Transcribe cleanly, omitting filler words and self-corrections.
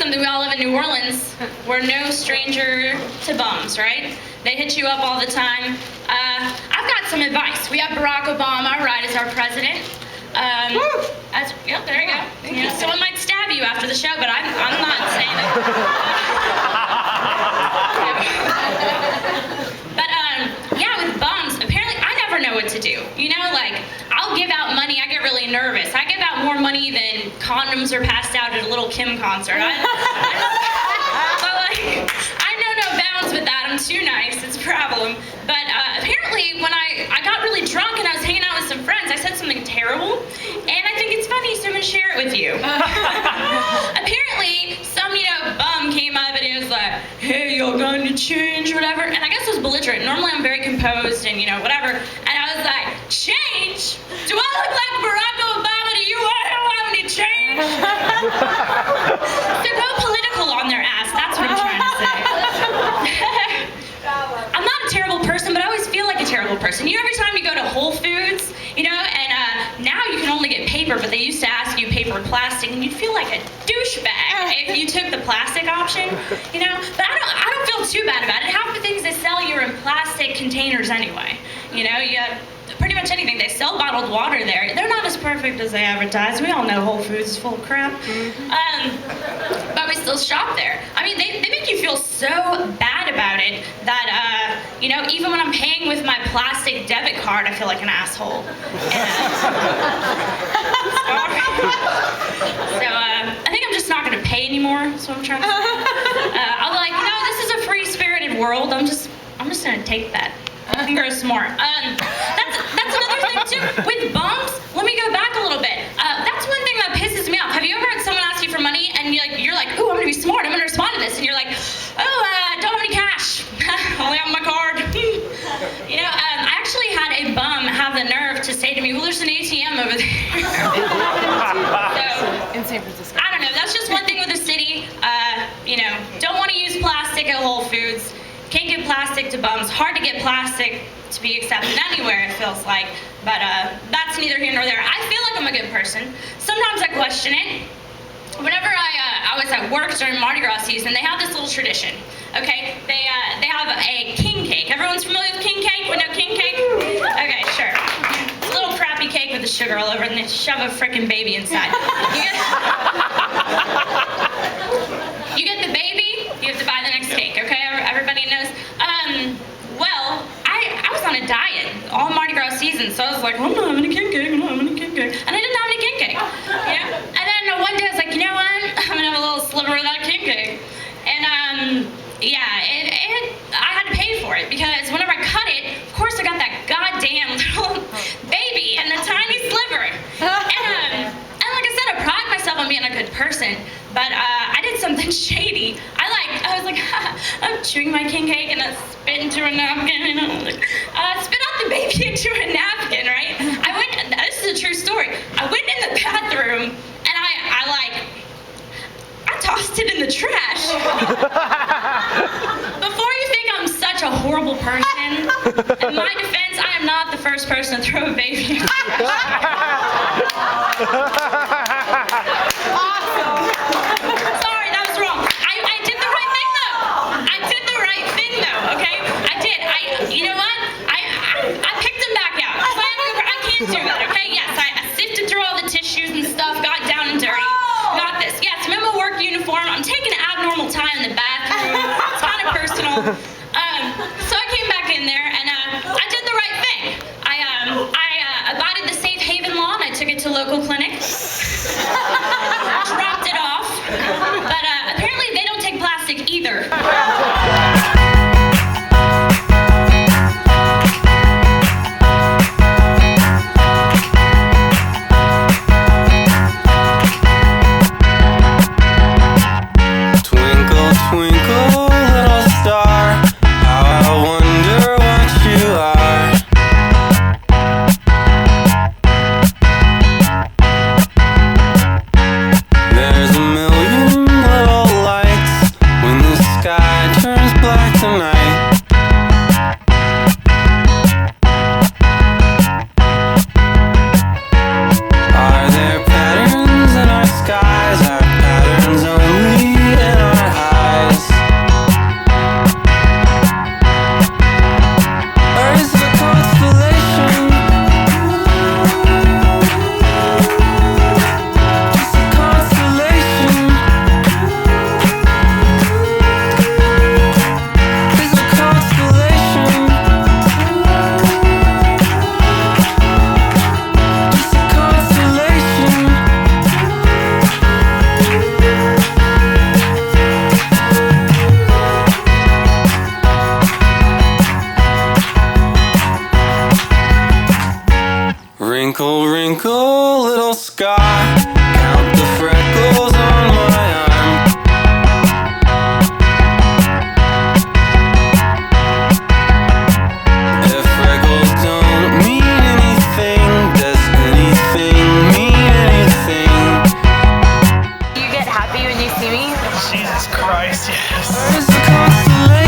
something, we all live in New Orleans. We're no stranger to bums, right? They hit you up all the time. I've got some advice. We have Barack Obama, right, as our president. Yep, there you go. You know, someone might stab you after the show, but I'm not saying it. But yeah, with bums, apparently I never know what to do. You know, like, I'll give out money, I get really nervous. I give out more money than condoms are passed out at a Little Kim concert. I know no bounds with that. I'm too nice. It's a problem. But apparently, when I got really drunk and I was hanging out with some friends, I said something terrible, and I think it's funny, so I'm gonna share it with you. Apparently, some bum came up and he was like, "Hey, y'all going to change, whatever?" And I guess I was belligerent. Normally, I'm very composed and whatever. And I was like, "Change? Do I look like Barack Obama to you? I don't have any change." So go political on their ass. That's what I'm trying to say. I'm not a terrible person, but I always feel like a terrible person. Every time you go to Whole Foods, and now you can only get paper, but they used to ask you paper or plastic, and you'd feel like a douchebag if you took the plastic option, But I don't feel too bad about it. Half the things they sell you are in plastic containers anyway. You pretty much anything. They sell bottled water there. They're not as perfect as they advertise. We all know Whole Foods is full of crap. But we still shop there. I mean, they make you feel so bad about it that, even when I'm paying with my plastic debit card, I feel like an asshole. So, I think I'm just not going to pay anymore. That's what I'm trying to say. I'll be like, no, this is a free-spirited world. I'm just going to take that. I can grow some more. That's another thing too. With bums, let me go back a little bit. That's one thing that pisses me off. Have you ever had someone ask you for money and you're like, "Ooh, I'm gonna be smart. I'm gonna respond to this," and you're like, "Oh, don't have any cash. Only have my card." I actually had a bum have the nerve to say to me, "Well, there's an ATM over there." So, in San Francisco. I don't know. That's just one thing with the city. Don't want to use plastic at Whole Foods. Can't get plastic to bums. Hard to get plastic to be accepted anywhere, it feels like. But that's neither here nor there. I feel like I'm a good person. Sometimes I question it. Whenever I was at work during Mardi Gras season, they have this little tradition. Okay, they have a king cake. Everyone's familiar with king cake? We know king cake? Okay, sure. It's a little crappy cake with the sugar all over it, and they shove a frickin' baby inside. You get the baby, you have to buy the next cake, okay? Everybody knows. Well, I was on a diet all Mardi Gras season, so I was like, "I'm not having a king cake, I'm not having a king cake." And I didn't have any king cake, And then one day I was like, "You know what? I'm gonna have a little sliver of that king cake." And I had to pay for it, because whenever I cut it, of course I got that goddamn little baby and the tiny sliver. And like I said, I pride myself on being a good person, but I did something shady. I was like, I'm chewing my king cake and I spit into a napkin, and I was like, spit out the baby into a napkin, right? This is a true story. I went in the bathroom and I tossed it in the trash. Before you think I'm such a horrible person, in my defense, I am not the first person to throw a baby in the trash. Sorry, that was wrong. I did the right thing though. I did the right thing though, okay? I did. You know what? I picked them back out. I can't do that, okay? Yes, I sifted through all the tissues and stuff, got down and dirty. Got this. Yes, I'm in my work uniform. I'm taking abnormal time in the bathroom. It's kind of personal. So I came back in there and I did the right thing. I abided the safe haven law and I took it to local clinic. Dropped it off. But apparently they don't take plastic either. Twinkle, twinkle, little star, scar. Count the freckles on my arm. If freckles don't mean anything, does anything mean anything? You get happy when you see me? Jesus Christ, yes. Where's the constellation?